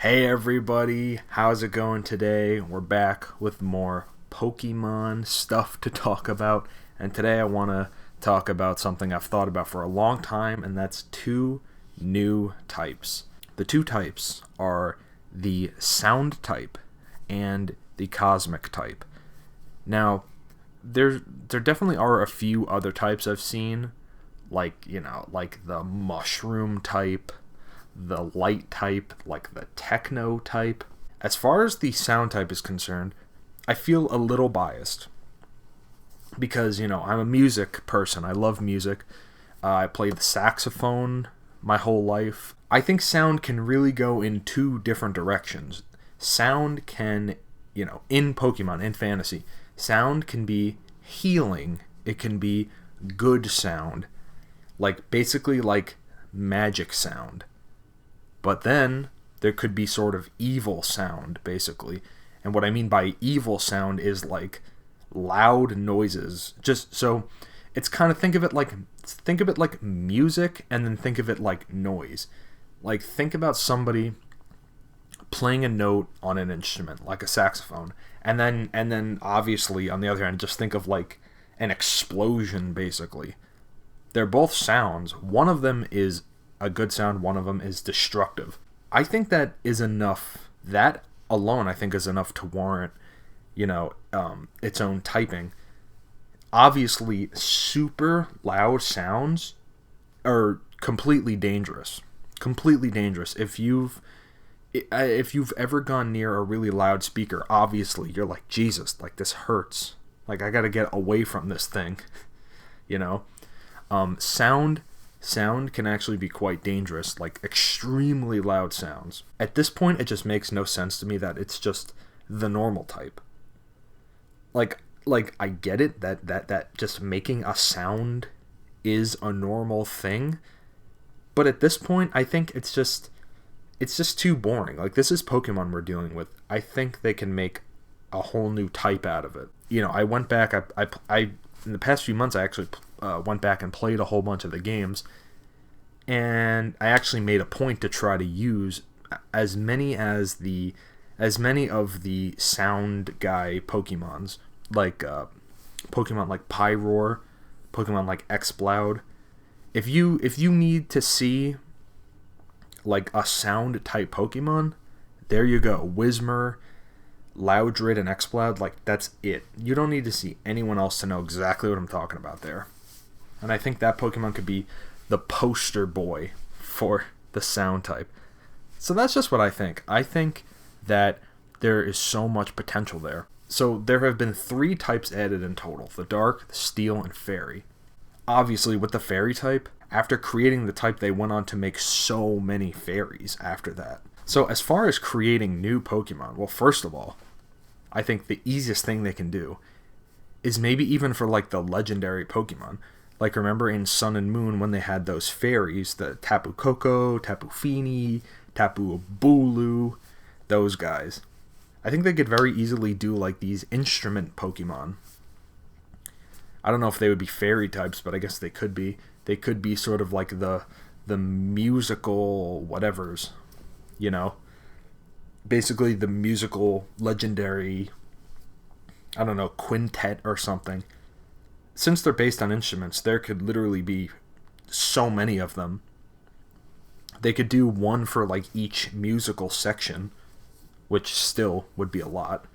Hey everybody, how's it going today? We're back with more Pokemon stuff to talk about, and today I want to talk about something I've thought about for a long time, and that's two new types. The two types are the Sound type and the Cosmic type. Now, there definitely are a few other types I've seen, like the Mushroom type, the light type, like the techno type. As far as the sound type is concerned, I feel a little biased because, I'm a music person. I love music. I played the saxophone my whole life. I think sound can really go in two different directions. Sound can, in Pokemon, in fantasy, sound can be healing. It can be good sound. Basically like magic sound. But then there could be sort of evil sound, basically. And what I mean by evil sound is like loud noises. Just so it's kind of think of it like music, and then think of it like noise. Like think about somebody playing a note on an instrument, like a saxophone, and then obviously on the other hand, just think of like an explosion, basically. They're both sounds. One of them is a good sound, one of them is destructive. I think that is enough. That alone, I think, is enough to warrant, its own typing. Obviously, super loud sounds are completely dangerous. Completely dangerous. If you've ever gone near a really loud speaker, obviously you're like, Jesus, like this hurts. Like I gotta get away from this thing. you know, Sound can actually be quite dangerous, like extremely loud sounds. At this point, it just makes no sense to me that it's just the normal type. Like I get it that just making a sound is a normal thing, but at this point, I think it's just too boring. Like this is Pokemon we're dealing with. I think they can make a whole new type out of it. I went back. I in the past few months, I actually went back and played a whole bunch of the games, and I actually made a point to try to use as many of the sound guy Pokemons, like Pokemon like Pyroar, Pokemon like Exploud. If you need to see like a sound type Pokemon, there you go. Whismur, Loudred, and Exploud, like that's it. You don't need to see anyone else to know exactly what I'm talking about there. And I think that Pokemon could be the poster boy for the sound type. So that's just what I think. I think that there is so much potential there. So there have been 3 types added in total: the Dark, the Steel, and Fairy. Obviously, with the Fairy type, after creating the type, they went on to make so many fairies after that. So as far as creating new Pokemon, well, first of all, I think the easiest thing they can do is maybe even for like the legendary Pokemon. Like remember in Sun and Moon when they had those fairies, the Tapu Koko, Tapu Fini, Tapu Bulu, those guys. I think they could very easily do like these instrument Pokemon. I don't know if they would be fairy types, but I guess they could be. They could be sort of like the musical whatevers, basically the musical legendary, I don't know, quintet or something. Since they're based on instruments, there could literally be so many of them. They could do one for like each musical section, which still would be a lot.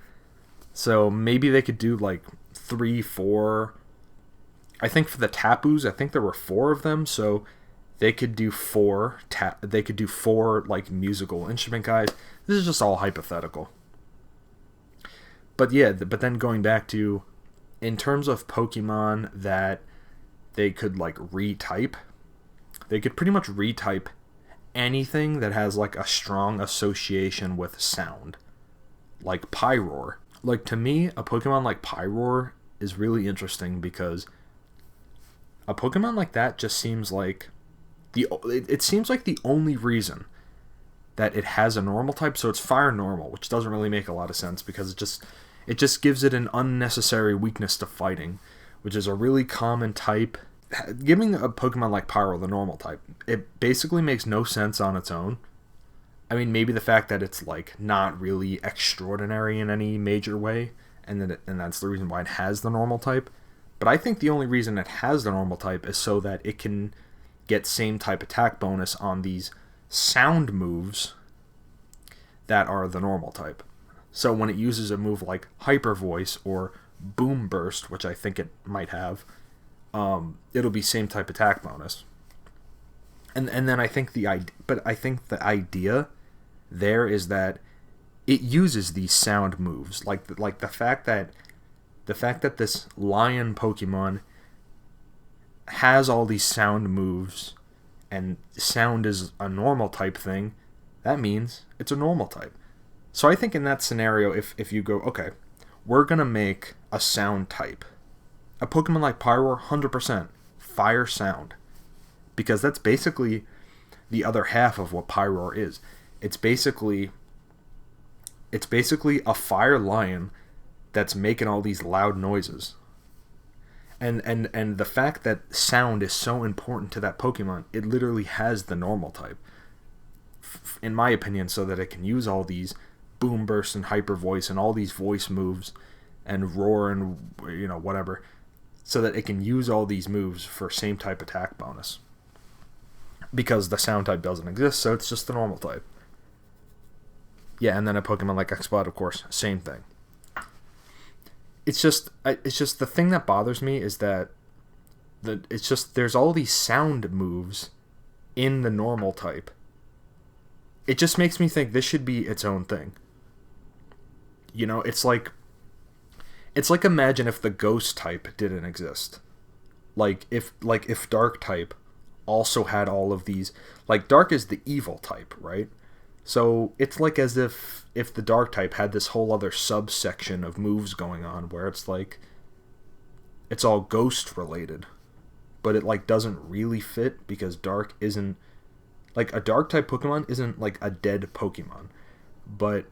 So maybe they could do like 3, 4. I think for the Tapus, I think there were 4 of them, so they could do 4. They could do 4 like musical instrument guys. This is just all hypothetical. But yeah, but then going back to, in terms of Pokemon that they could like retype, they could pretty much retype anything that has like a strong association with sound, like Pyroar. Like to me, a Pokemon like Pyroar is really interesting because a Pokemon like that just seems like it seems like the only reason that it has a normal type, so it's fire normal, which doesn't really make a lot of sense because it just gives it an unnecessary weakness to fighting, which is a really common type. Giving a Pokemon like Pyro the normal type, it basically makes no sense on its own, I mean, maybe the fact that it's like not really extraordinary in any major way, and that's the reason why it has the normal type. But I think the only reason it has the normal type is so that it can get same type attack bonus on these sound moves that are the normal type. So when it uses a move like Hyper Voice or Boom Burst, which I think it might have, it'll be same type attack bonus. And then I think the idea there is that it uses these sound moves, like the fact that this lion Pokemon has all these sound moves, and sound is a normal type thing. That means it's a normal type. So I think in that scenario, if you go, okay, we're gonna make a sound type, a Pokemon like Pyroar, 100% fire sound, because that's basically the other half of what Pyroar is. It's basically a lion that's making all these loud noises. And the fact that sound is so important to that Pokemon, it literally has the normal type, in my opinion, so that it can use all these Boom Burst and Hyper Voice and all these voice moves and Roar and whatever, so that it can use all these moves for same type attack bonus. Because the sound type doesn't exist, so it's just the normal type. Yeah, and then a Pokemon like Exploud, of course, same thing. It's just the thing that bothers me is that there's all these sound moves in the normal type. It just makes me think this should be its own thing. It's like imagine if the ghost type didn't exist. Like if dark type also had all of these, like dark is the evil type, right? So it's like as if the dark type had this whole other subsection of moves going on where it's like it's all ghost related, but it like doesn't really fit because dark isn't like a dark type Pokemon isn't like a dead Pokemon, but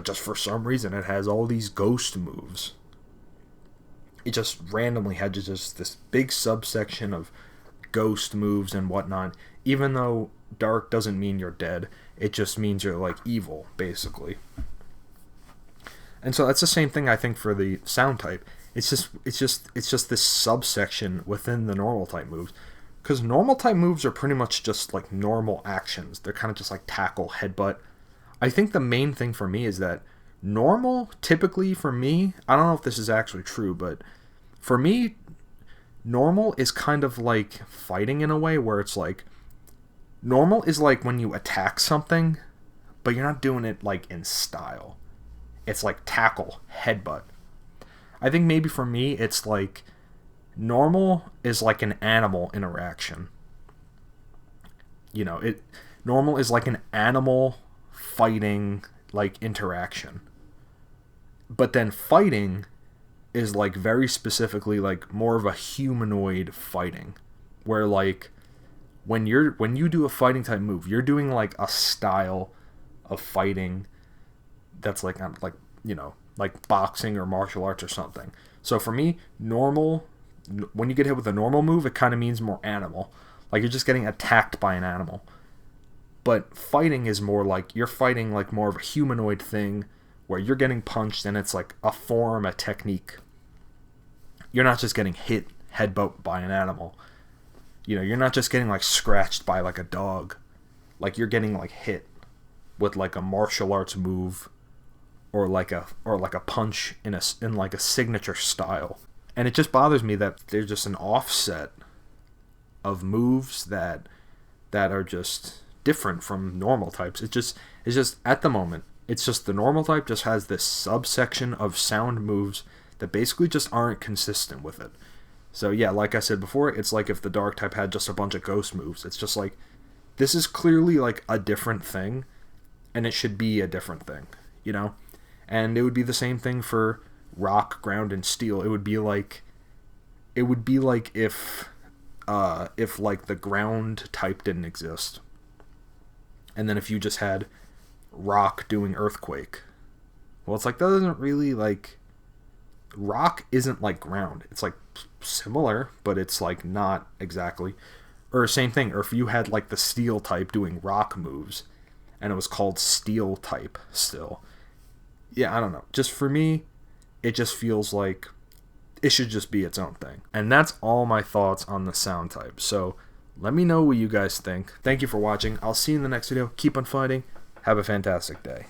just for some reason it has all these ghost moves. It just randomly had just this big subsection of ghost moves and whatnot, even though dark doesn't mean you're dead, it just means you're like evil, basically. And so that's the same thing I think for the sound type. It's just this subsection within the normal type moves, because normal type moves are pretty much just like normal actions. They're kind of just like tackle, headbutt. I think the main thing for me is that normal, typically for me, I don't know if this is actually true, but for me, normal is kind of like fighting in a way where it's like, normal is like when you attack something, but you're not doing it like in style. It's like tackle, headbutt. I think maybe for me, it's like normal is like an animal interaction. Normal is like an animal fighting like interaction. But then fighting is like very specifically like more of a humanoid fighting, where like when you do a fighting type move, you're doing like a style of fighting that's like like boxing or martial arts or something. So for me, normal, when you get hit with a normal move, it kind of means more animal, like you're just getting attacked by an animal. But fighting is more like you're fighting like more of a humanoid thing, where you're getting punched and it's like a form, a technique. You're not just getting hit, headbutt by an animal. You're not just getting like scratched by like a dog. Like you're getting like hit with like a martial arts move, or like a punch in like a signature style. And it just bothers me that there's just an offset of moves that are just different from normal types. It's just at the moment, it's just the normal type just has this subsection of sound moves that basically just aren't consistent with it. So yeah, like I said before, it's like if the dark type had just a bunch of ghost moves. It's just like, this is clearly like a different thing, and it should be a different thing, And it would be the same thing for rock, ground, and steel. It would be like if like the ground type didn't exist, and then if you just had rock doing earthquake. Well, it's like, that doesn't really like, rock isn't like ground. It's like similar, but it's like not exactly. Or same thing, or if you had like the steel type doing rock moves, and it was called Steel type still. Yeah, I don't know. Just for me, it just feels like it should just be its own thing. And that's all my thoughts on the sound type. So let me know what you guys think. Thank you for watching. I'll see you in the next video. Keep on fighting. Have a fantastic day.